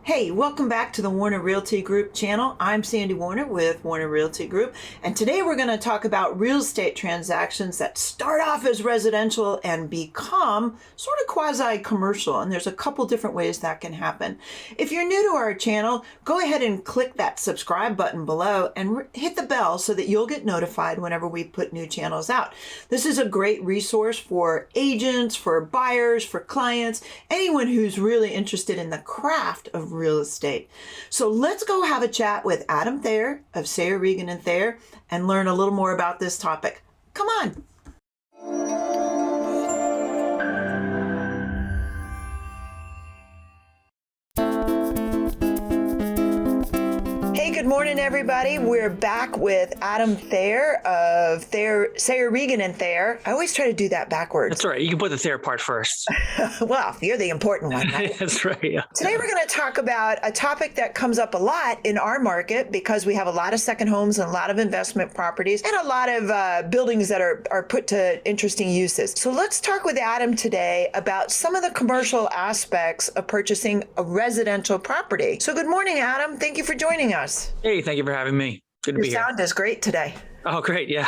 Hey, welcome back to the Warner Realty Group channel. I'm Sandy Warner with Warner Realty Group, and today we're going to talk about real estate transactions that start off as residential and become sort of quasi-commercial, and there's a couple different ways that can happen. If you're new to our channel, go ahead and click that subscribe button below and hit the bell so that you'll get notified whenever we put new channels out. This is a great resource for agents, for buyers, for clients, anyone who's really interested in the craft of real estate. So let's go have a chat with Adam Thayer of Thayer, Regan & Thayer and learn a little more about this topic. Come on. Good morning, everybody. We're back with Adam Thayer of Thayer, Regan & Thayer. I always try to do that backwards. That's right. You can put the Thayer part first. Well, you're the important one, right? That's right. Yeah. Today, we're going to talk about a topic that comes up a lot in our market because we have a lot of second homes and a lot of investment properties and a lot of buildings that are put to interesting uses. So let's talk with Adam today about some of the commercial aspects of purchasing a residential property. So good morning, Adam. Thank you for joining us. Hey, thank you for having me. Good to be here. Your sound is great today. Oh, great. Yeah.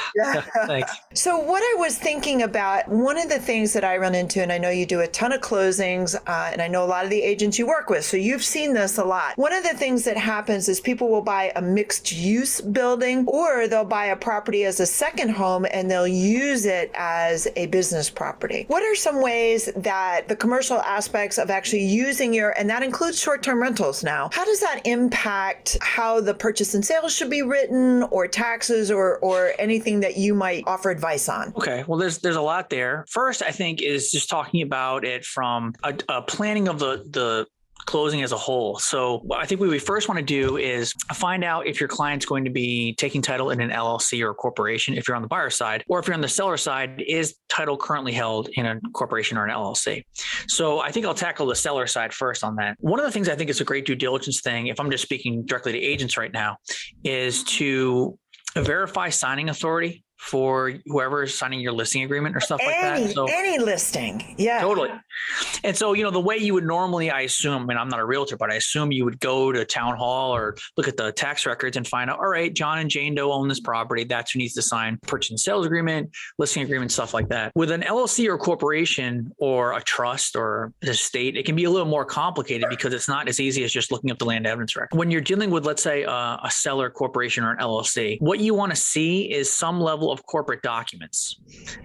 Thanks. So what I was thinking about, one of the things that I run into, and I know you do a ton of closings, and I know a lot of the agents you work with, so you've seen this a lot. One of the things that happens is people will buy a mixed use building, or they'll buy a property as a second home and they'll use it as a business property. What are some ways that the commercial aspects of actually using and that includes short-term rentals now, how does that impact how the purchase and sales should be written, or taxes, or anything that you might offer advice on? Okay. Well, there's a lot there. First, I think is just talking about it from a planning of the closing as a whole. So I think what we first want to do is find out if your client's going to be taking title in an LLC or a corporation, if you're on the buyer side, or if you're on the seller side, is title currently held in a corporation or an LLC? So I think I'll tackle the seller side first on that. One of the things I think is a great due diligence thing, if I'm just speaking directly to agents right now, is to verify signing authority for whoever is signing your listing agreement or stuff like that. So, any listing. Yeah. Totally. And so, the way you would normally, I assume, and I'm not a realtor, but I assume you would go to town hall or look at the tax records and find out, all right, John and Jane Doe own this property. That's who needs to sign purchase and sales agreement, listing agreement, stuff like that. With an LLC or corporation or a trust or an estate, it can be a little more complicated because it's not as easy as just looking up the land evidence record. When you're dealing with, let's say, a seller, corporation, or an LLC, what you want to see is some level of corporate documents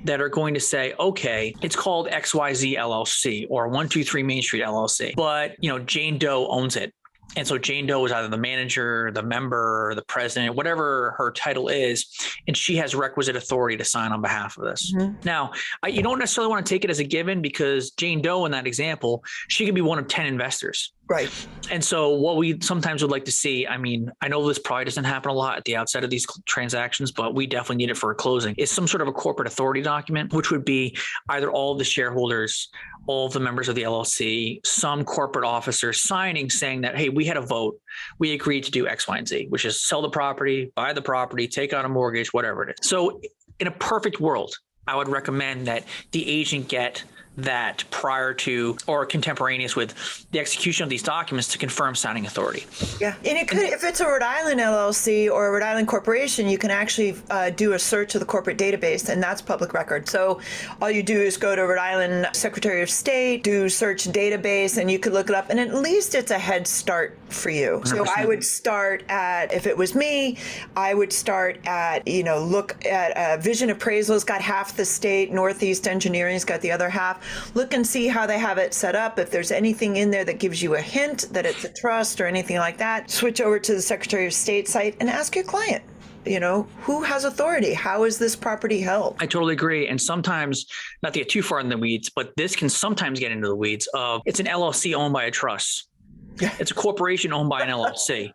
that are going to say, okay, it's called XYZ LLC or 123 Main Street LLC, but Jane Doe owns it. And so Jane Doe is either the manager, the member, the president, whatever her title is, and she has requisite authority to sign on behalf of this. Mm-hmm. Now, you don't necessarily want to take it as a given because Jane Doe in that example, she could be one of 10 investors. Right. And so what we sometimes would like to see, I know this probably doesn't happen a lot at the outset of these transactions, but we definitely need it for a closing, is some sort of a corporate authority document, which would be either all of the shareholders, all of the members of the LLC, some corporate officer signing saying that, hey, we had a vote. We agreed to do X, Y, and Z, which is sell the property, buy the property, take out a mortgage, whatever it is. So in a perfect world, I would recommend that the agent get that prior to or contemporaneous with the execution of these documents to confirm signing authority. Yeah. And it could, if it's a Rhode Island LLC or a Rhode Island corporation, you can actually do a search of the corporate database, and that's public record. So all you do is go to Rhode Island Secretary of State, do search database, and you could look it up. And at least it's a head start for you. 100%. So I would start at, if it was me, I would start at, look at Vision Appraisal's got half the state, Northeast Engineering's got the other half. Look and see how they have it set up. If there's anything in there that gives you a hint that it's a trust or anything like that, switch over to the Secretary of State site and ask your client, who has authority? How is this property held? I totally agree. And sometimes, not to get too far in the weeds, but this can sometimes get into the weeds of it's an LLC owned by a trust. Yeah. It's a corporation owned by an LLC.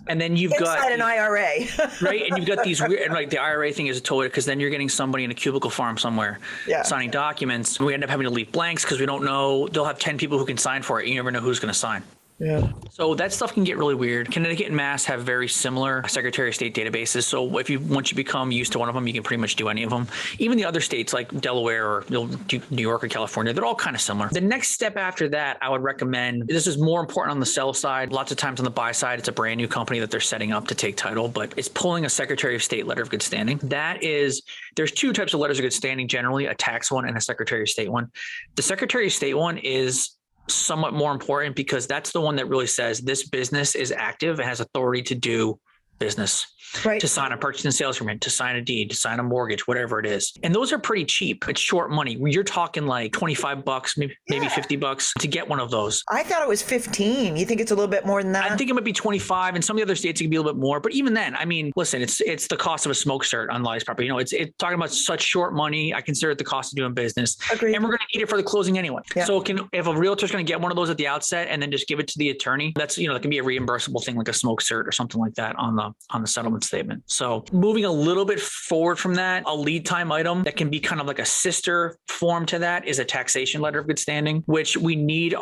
And then you've got an IRA, right? And you've got these weird, and like the IRA thing is a total, because then you're getting somebody in a cubicle farm somewhere signing documents. We end up having to leave blanks because we don't know. They'll have 10 people who can sign for it. You never know who's going to sign. Yeah. So that stuff can get really weird. Connecticut and Mass have very similar Secretary of State databases. So once you become used to one of them, you can pretty much do any of them. Even the other states like Delaware or New York or California, they're all kind of similar. The next step after that, I would recommend, this is more important on the sell side. Lots of times on the buy side, it's a brand new company that they're setting up to take title, but it's pulling a Secretary of State letter of good standing. There's two types of letters of good standing generally, a tax one and a Secretary of State one. The Secretary of State one is somewhat more important because that's the one that really says this business is active and has authority to do business, Right. to sign a purchase and sales agreement, to sign a deed, to sign a mortgage, whatever it is. And those are pretty cheap. It's short money. You're talking like $25, maybe $50 to get one of those. I thought it was 15. You think it's a little bit more than that? I think it might be 25. And some of the other states it can be a little bit more. But even then, I mean, listen, it's the cost of a smoke cert on Lily's property. It's talking about such short money. I consider it the cost of doing business. Agreed. And we're going to need it for the closing anyway. Yeah. So if a realtor's going to get one of those at the outset and then just give it to the attorney, that's, that can be a reimbursable thing like a smoke cert or something like that on the settlement statement. So moving a little bit forward from that, a lead time item that can be kind of like a sister form to that is a taxation letter of good standing, which we need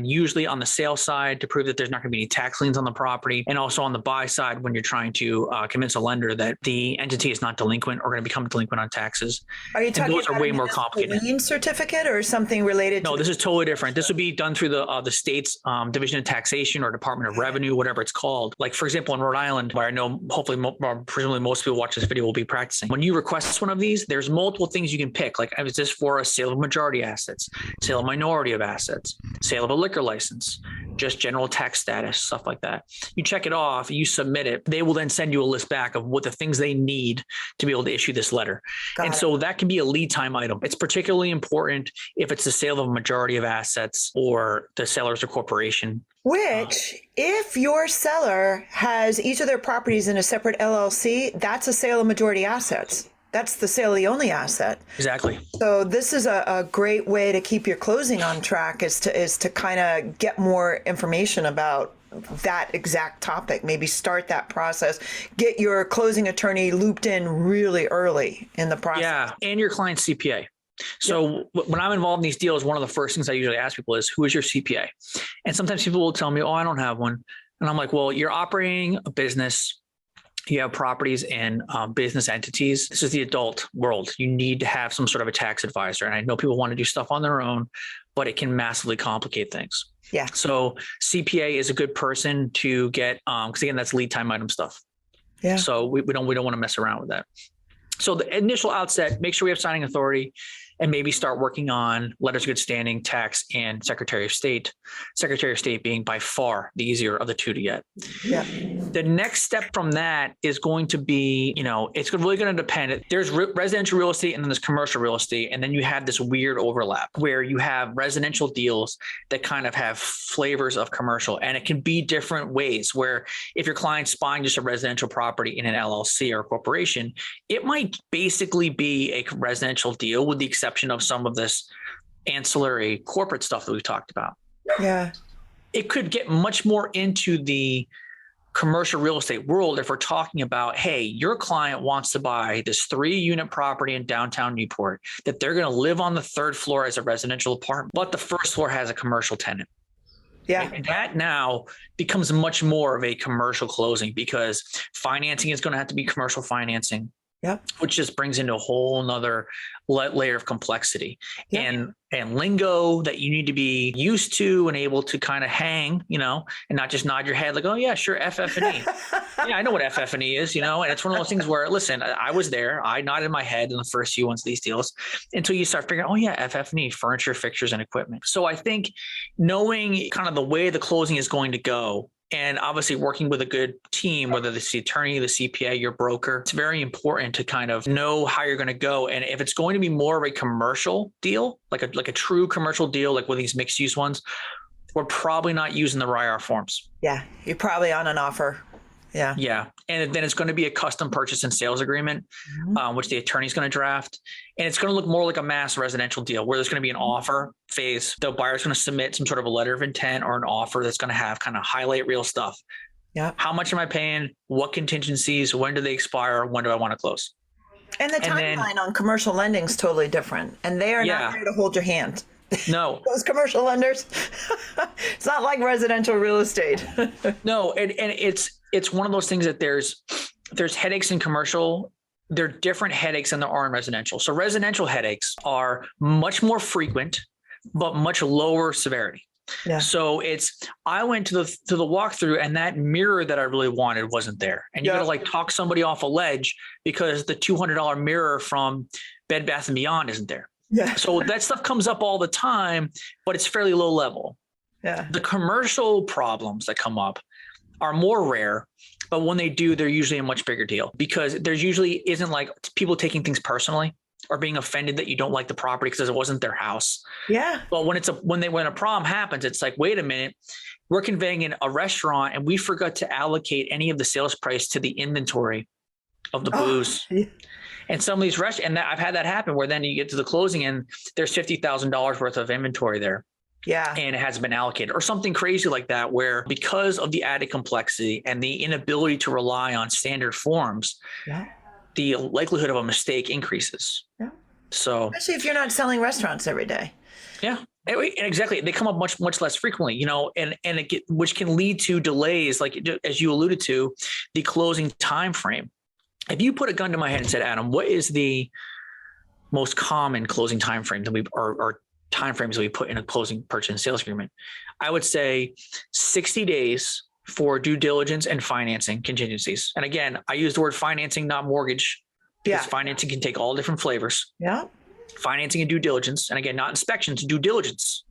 usually on the sale side to prove that there's not going to be any tax liens on the property. And also on the buy side, when you're trying to convince a lender that the entity is not delinquent or going to become delinquent on taxes. Are you talking those about are way more complicated. lien certificate or something related? No, this is totally different. This would be done through the state's Division of Taxation or Department of Revenue, whatever it's called. Like, for example, in Rhode Island, where I know hopefully presumably most people watch this video will be practicing. When you request one of these, there's multiple things you can pick. Like, is this for a sale of majority assets, sale of minority of assets, sale of a liquor license, just general tax status, stuff like that. You check it off, you submit it. They will then send you a list back of what the things they need to be able to issue this letter. So that can be a lead time item. It's particularly important if it's the sale of a majority of assets or the seller's a corporation. Which, if your seller has each of their properties in a separate LLC, that's a sale of majority assets. That's the sale of the only asset. Exactly. So this is a great way to keep your closing on track is to kind of get more information about that exact topic. Maybe start that process. Get your closing attorney looped in really early in the process. Yeah, and your client's CPA. So when I'm involved in these deals, one of the first things I usually ask people is, who is your CPA? And sometimes people will tell me, oh, I don't have one. And I'm like, well, you're operating a business. You have properties and business entities. This is the adult world. You need to have some sort of a tax advisor. And I know people want to do stuff on their own, but it can massively complicate things. Yeah. So CPA is a good person to get, because again, that's lead time item stuff. Yeah. So we don't want to mess around with that. So the initial outset, make sure we have signing authority and maybe start working on letters of good standing, tax, and Secretary of State. Secretary of State being by far the easier of the two to get. Yeah. The next step from that is going to be, it's really going to depend. There's residential real estate and then there's commercial real estate. And then you have this weird overlap where you have residential deals that kind of have flavors of commercial. And it can be different ways where if your client's buying just a residential property in an LLC or a corporation, it might basically be a residential deal with the exception of some of this ancillary corporate stuff that we've talked about. Yeah. It could get much more into the commercial real estate world if we're talking about, hey, your client wants to buy this 3-unit property in downtown Newport that they're going to live on the 3rd floor as a residential apartment, but the 1st floor has a commercial tenant. Yeah. And that now becomes much more of a commercial closing because financing is going to have to be commercial financing. Yeah. Which just brings into a whole nother layer of complexity and lingo that you need to be used to and able to kind of hang, and not just nod your head like, oh yeah, sure. FF&E. Yeah, I know what FF&E is, and it's one of those things where, listen, I was there. I nodded my head in the first few ones of these deals until you start figuring, oh yeah, FF&E, furniture, fixtures, and equipment. So I think knowing kind of the way the closing is going to go, and obviously working with a good team, whether it's the attorney, the CPA, your broker, it's very important to kind of know how you're going to go. And if it's going to be more of a commercial deal, like a true commercial deal, like with these mixed use ones, we're probably not using the RIR forms. Yeah. You're probably on an offer. Yeah. Yeah. And then it's going to be a custom purchase and sales agreement, which the attorney's going to draft. And it's going to look more like a mass residential deal where there's going to be an offer phase. The buyer's going to submit some sort of a letter of intent or an offer that's going to have kind of highlight real stuff. Yeah. How much am I paying? What contingencies? When do they expire? When do I want to close? And the timeline on commercial lending is totally different. And they are not there to hold your hand. No, Those commercial lenders. It's not like residential real estate. no. And it's one of those things that there's headaches in commercial. There are different headaches than there are in residential. So residential headaches are much more frequent, but much lower severity. Yeah. So I went to the walkthrough, and that mirror that I really wanted wasn't there. And you got to like talk somebody off a ledge because the $200 mirror from Bed Bath & Beyond isn't there. Yeah. So that stuff comes up all the time, but it's fairly low level. Yeah. The commercial problems that come up are more rare, but when they do, they're usually a much bigger deal because there's usually isn't like people taking things personally or being offended that you don't like the property because it wasn't their house. Yeah. But when a problem happens, it's like, wait a minute, we're conveying in a restaurant and we forgot to allocate any of the sales price to the inventory of the booze. Yeah. And some of these restaurants, and I've had that happen where then you get to the closing and there's $50,000 worth of inventory there. Yeah. And it hasn't been allocated or something crazy like that, where because of the added complexity and the inability to rely on standard forms, the likelihood of a mistake increases. Yeah. So especially if you're not selling restaurants every day. Yeah. And exactly. They come up much less frequently, which can lead to delays, like as you alluded to, the closing time frame. If you put a gun to my head and said, Adam, what is the most common closing time frame that or time frames that we put in a closing purchase and sales agreement? I would say 60 days for due diligence and financing contingencies. And again, I use the word financing, not mortgage, because financing can take all different flavors. Yeah. Financing and due diligence. And again, not inspections, due diligence.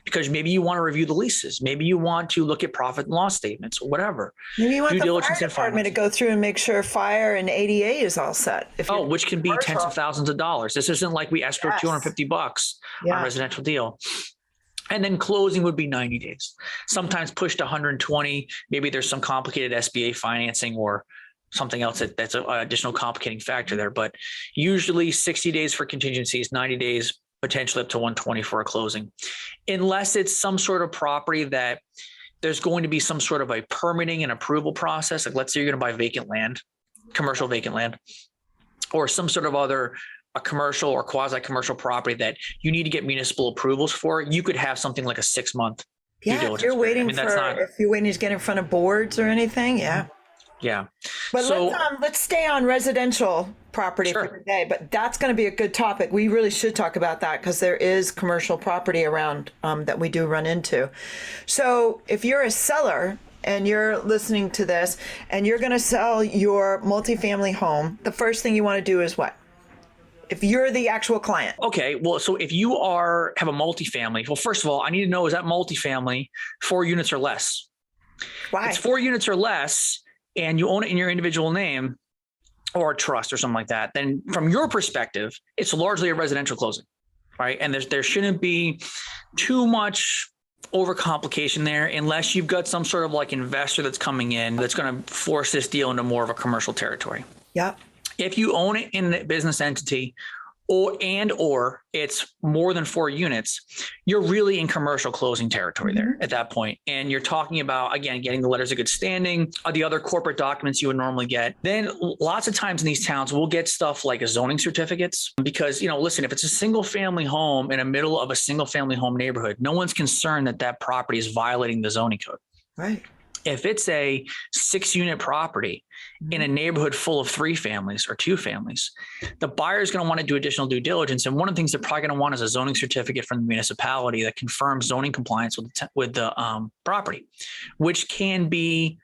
Because maybe you want to review the leases. Maybe you want to look at profit and loss statements or whatever. Maybe you want the fire department to go through and make sure fire and ADA is all set. Which can be tens of thousands of dollars. This isn't like we escrow $250 on a residential deal. And then closing would be 90 days, sometimes pushed to 120. Maybe there's some complicated SBA financing or something else that's an additional complicating factor there. But usually 60 days for contingencies, 90 days, potentially up to 120 for a closing, unless it's some sort of property that there's going to be some sort of a permitting and approval process. Like let's say you're going to buy vacant land, commercial vacant land, or some sort of other a commercial or quasi-commercial property that you need to get municipal approvals for. You could have something like a 6-month due diligence. If you're waiting if you're waiting to get in front of boards or anything. Yeah. Yeah. But let's stay on residential property for today, but that's going to be a good topic. We really should talk about that because there is commercial property around that we do run into. So if you're a seller and you're listening to this and you're going to sell your multifamily home, the first thing you want to do is what? If you're the actual client. Okay. Well, so if you have a multifamily, well, first of all, I need to know, is that multifamily 4 units or less? Why? If it's 4 units or less, and you own it in your individual name or a trust or something like that, then from your perspective, it's largely a residential closing, right? And there shouldn't be too much overcomplication there unless you've got some sort of like investor that's coming in that's going to force this deal into more of a commercial territory. Yeah. If you own it in the business entity or it's more than 4 units, you're really in commercial closing territory there at that point. And you're talking about, again, getting the letters of good standing, the other corporate documents you would normally get. Then lots of times in these towns, we'll get stuff like a zoning certificates because, listen, if it's a single family home in the middle of a single family home neighborhood, no one's concerned that property is violating the zoning code. Right. If it's a 6-unit property in a neighborhood full of 3 families or 2 families, the buyer is going to want to do additional due diligence. And one of the things they're probably going to want is a zoning certificate from the municipality that confirms zoning compliance with the property, which can be,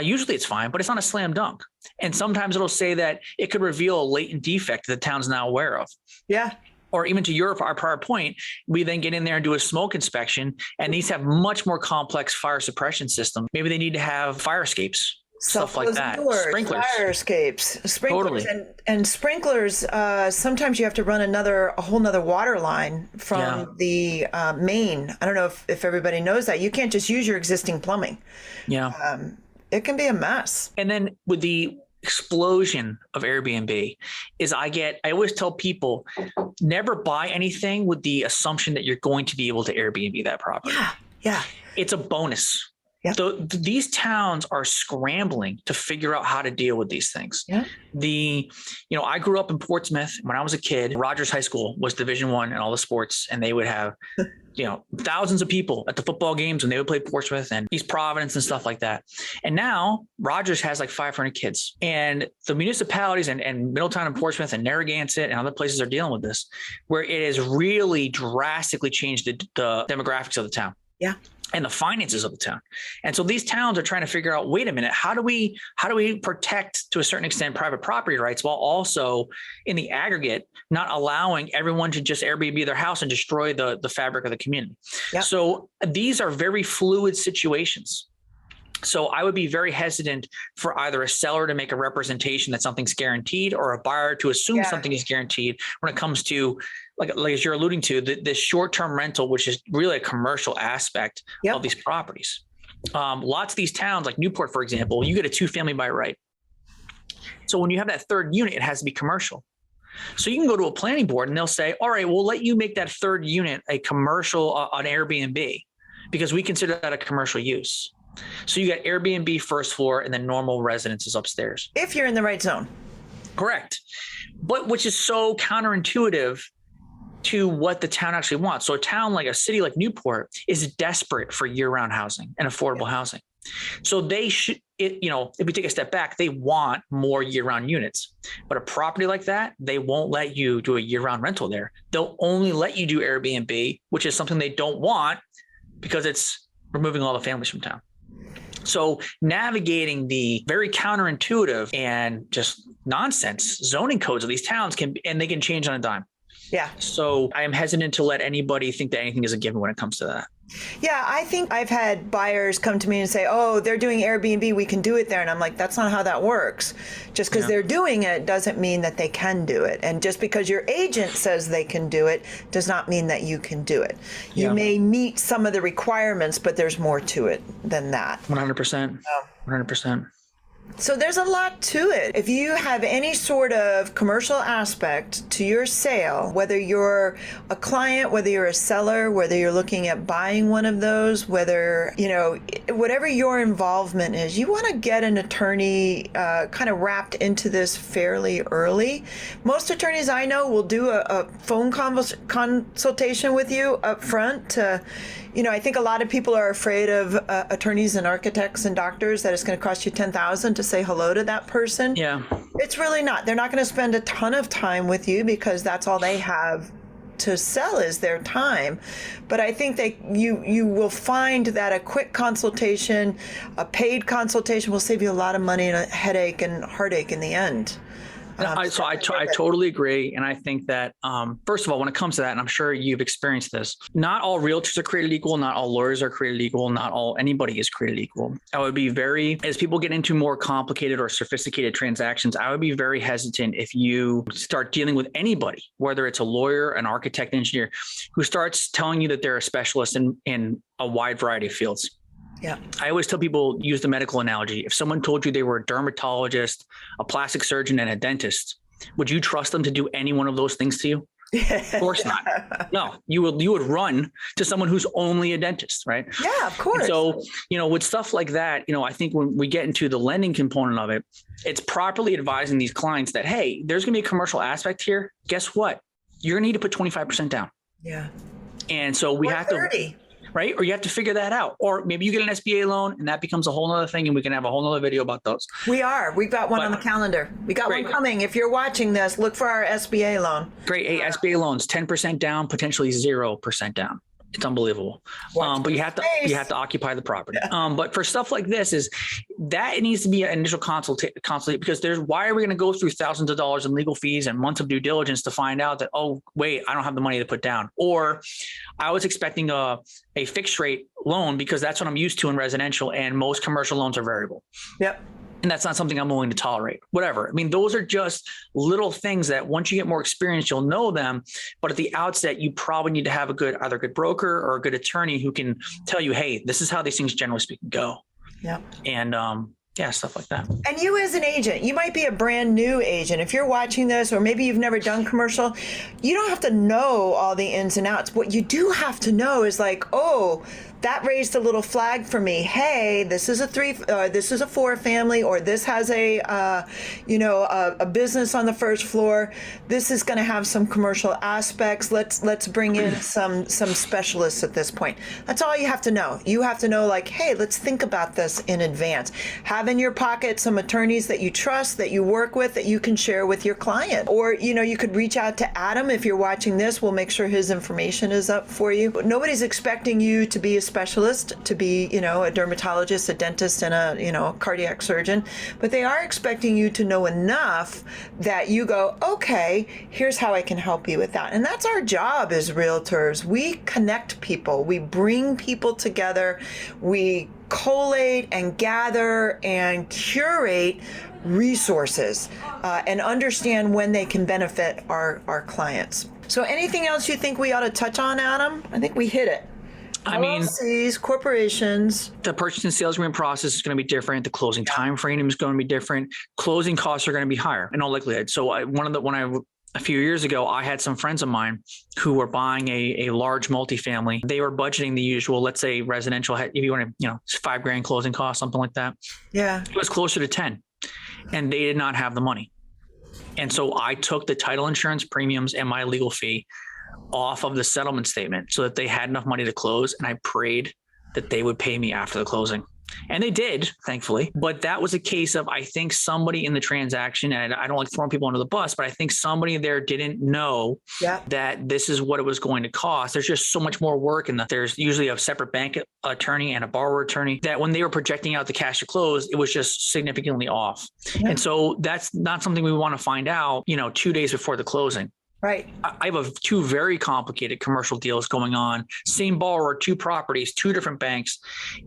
usually it's fine, but it's not a slam dunk. And sometimes it'll say that it could reveal a latent defect that the town's now aware of. Yeah. Or even to our prior point, we then get in there and do a smoke inspection, and these have much more complex fire suppression system. Maybe they need to have fire escapes, stuff like that. Doors, sprinklers, fire escapes, sprinklers, totally. and sprinklers. Sometimes you have to run a whole nother water line from the main. I don't know if everybody knows that. You can't just use your existing plumbing. Yeah, it can be a mess. And then with the explosion of Airbnb I always tell people, never buy anything with the assumption that you're going to be able to Airbnb that property. Yeah. It's a bonus. Yeah. So these towns are scrambling to figure out how to deal with these things. Yeah. I grew up in Portsmouth. When I was a kid, Rogers High School was Division I in all the sports, and they would have, thousands of people at the football games when they would play Portsmouth and East Providence and stuff like that. And now Rogers has like 500 kids, and the municipalities and Middletown and Portsmouth and Narragansett and other places are dealing with this, where it has really drastically changed the demographics of the town. Yeah. And the finances of the town. And so these towns are trying to figure out, wait a minute, how do we protect to a certain extent private property rights while also in the aggregate, not allowing everyone to just Airbnb their house and destroy the fabric of the community. Yep. So these are very fluid situations. So I would be very hesitant for either a seller to make a representation that something's guaranteed or a buyer to assume something is guaranteed when it comes to, like as you're alluding to, the short-term rental, which is really a commercial aspect of these properties. Lots of these towns, like Newport, for example, you get a 2-family by right. So when you have that third unit, it has to be commercial. So you can go to a planning board and they'll say, all right, we'll let you make that third unit a commercial on Airbnb because we consider that a commercial use. So you got Airbnb first floor and then normal residences upstairs. If you're in the right zone. Correct. But which is so counterintuitive to what the town actually wants. So a town like a city like Newport is desperate for year-round housing and affordable housing. So they should, if we take a step back, they want more year-round units. But a property like that, they won't let you do a year-round rental there. They'll only let you do Airbnb, which is something they don't want because it's removing all the families from town. So navigating the very counterintuitive and just nonsense zoning codes of these towns they can change on a dime. Yeah. So I am hesitant to let anybody think that anything is a given when it comes to that. Yeah, I think I've had buyers come to me and say, oh, they're doing Airbnb, we can do it there. And I'm like, that's not how that works. Just because they're doing it doesn't mean that they can do it. And just because your agent says they can do it does not mean that you can do it. You may meet some of the requirements, but there's more to it than that. 100%. 100%. So there's a lot to it. If you have any sort of commercial aspect to your sale, whether you're a client, whether you're a seller, whether you're looking at buying one of those, whether, whatever your involvement is, you want to get an attorney kind of wrapped into this fairly early. Most attorneys I know will do a phone consultation with you up front to, I think a lot of people are afraid of attorneys and architects and doctors that it's going to cost you $10,000 to say hello to that person. Yeah. It's really not. They're not going to spend a ton of time with you because that's all they have to sell is their time. But I think that you will find that a quick consultation, a paid consultation will save you a lot of money and a headache and heartache in the end. I totally agree. And I think that, first of all, when it comes to that, and I'm sure you've experienced this, not all realtors are created equal. Not all lawyers are created equal. Not anybody is created equal. I would be as people get into more complicated or sophisticated transactions, I would be very hesitant if you start dealing with anybody, whether it's a lawyer, an architect, engineer, who starts telling you that they're a specialist in a wide variety of fields. Yeah. I always tell people, use the medical analogy. If someone told you they were a dermatologist, a plastic surgeon, and a dentist, would you trust them to do any one of those things to you? Of course not. No, you would run to someone who's only a dentist, right? Yeah, of course. And so, with stuff like that, I think when we get into the lending component of it, it's properly advising these clients that, hey, there's going to be a commercial aspect here. Guess what? You're going to need to put 25% down. Yeah. And so we have 30. Right? Or you have to figure that out. Or maybe you get an SBA loan and that becomes a whole nother thing and we can have a whole nother video about those. We've got one on the calendar. We got one coming. If you're watching this, look for our SBA loan. Great. Hey, SBA loans, 10% down, potentially 0% down. It's unbelievable. But you have to occupy the property. Yeah. But for stuff like this it needs to be an initial consultation because why are we going to go through thousands of dollars in legal fees and months of due diligence to find out that, oh, wait, I don't have the money to put down. Or I was expecting a fixed rate loan because that's what I'm used to in residential and most commercial loans are variable. Yep. And that's not something I'm willing to tolerate, whatever. I mean, those are just little things that once you get more experience, you'll know them. But at the outset, you probably need to have either a good broker or a good attorney who can tell you, hey, this is how these things generally speaking go. Yeah. And stuff like that. And you as an agent, you might be a brand new agent. If you're watching this, or maybe you've never done commercial, you don't have to know all the ins and outs. What you do have to know is like, oh, that raised a little flag for me. Hey, this is a 4 family, or this has a business on the first floor. This is going to have some commercial aspects. Let's bring in some specialists at this point. That's all you have to know. You have to know, like, hey, let's think about this in advance. Have in your pocket some attorneys that you trust, that you work with, that you can share with your client. Or, you could reach out to Adam if you're watching this. We'll make sure his information is up for you. But nobody's expecting you to be a specialist, to be, a dermatologist, a dentist, and a cardiac surgeon. But they are expecting you to know enough that you go, okay, here's how I can help you with that. And that's our job as realtors. We connect people. We bring people together. We collate and gather and curate resources and understand when they can benefit our clients. So anything else you think we ought to touch on, Adam? I think we hit it. LLCs, corporations. The purchase and sales agreement process is going to be different. The closing time frame is going to be different. Closing costs are going to be higher in all likelihood. So a few years ago, I had some friends of mine who were buying a large multifamily. They were budgeting the usual, let's say residential, if you want to, $5,000 closing costs, something like that. Yeah. It was closer to 10, and they did not have the money. And so I took the title insurance premiums and my legal fee off of the settlement statement so that they had enough money to close. And I prayed that they would pay me after the closing. And they did, thankfully. But that was a case of, I think somebody in the transaction, and I don't like throwing people under the bus, but I think somebody there didn't know that this is what it was going to cost. There's just so much more work, and there's usually a separate bank attorney and a borrower attorney, that when they were projecting out the cash to close, it was just significantly off. Yeah. And so that's not something we want to find out, 2 days before the closing. Right. I have two very complicated commercial deals going on, same borrower, 2 properties, 2 different banks.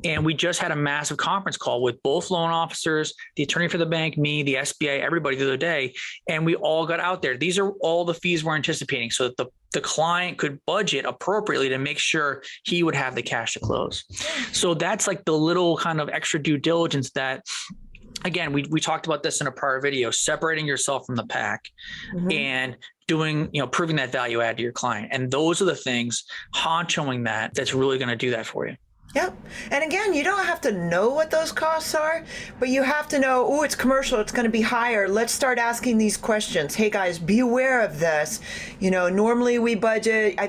And we just had a massive conference call with both loan officers, the attorney for the bank, me, the SBA, everybody the other day. And we all got out there. These are all the fees we're anticipating so that the client could budget appropriately to make sure he would have the cash to close. So that's like the little kind of extra due diligence that, again, we talked about this in a prior video, separating yourself from the pack and doing, proving that value add to your client. And those are the things, honchoing that's really going to do that for you. Yep. And again, you don't have to know what those costs are, but you have to know, oh, it's commercial, it's going to be higher. Let's start asking these questions. Hey guys, be aware of this. Normally we budget, I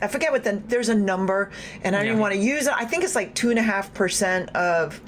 forget there's a number, and I didn't want to use it. I think it's like 2.5% of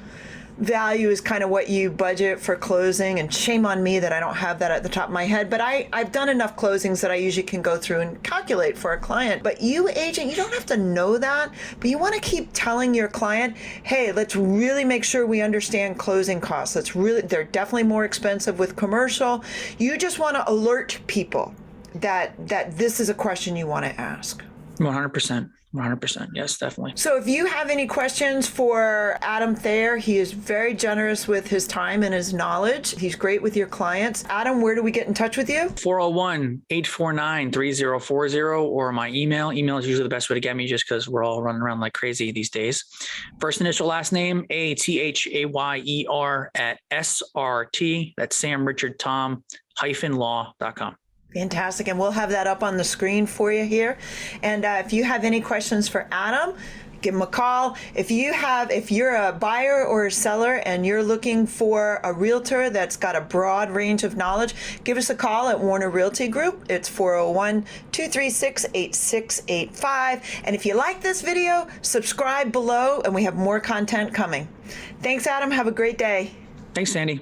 value is kind of what you budget for closing, and shame on me that I don't have that at the top of my head, but I've done enough closings that I usually can go through and calculate for a client. But you, agent, you don't have to know that, but you want to keep telling your client, hey, let's really make sure we understand closing costs. They're definitely more expensive with commercial. You just want to alert people that this is a question you want to ask. 100%. 100%. Yes, definitely. So if you have any questions for Adam Thayer, he is very generous with his time and his knowledge. He's great with your clients. Adam, where do we get in touch with you? 401-849-3040, or my email. Email is usually the best way to get me, just because we're all running around like crazy these days. First initial, last name, ATHAYER @SRT. That's Sam Richard Tom -law.com. Fantastic. And we'll have that up on the screen for you here. And if you have any questions for Adam, give him a call. If you're a buyer or a seller and you're looking for a realtor that's got a broad range of knowledge, give us a call at Warner Realty Group. It's 401-236-8685. And if you like this video, subscribe below, and we have more content coming. Thanks, Adam. Have a great day. Thanks, Sandy.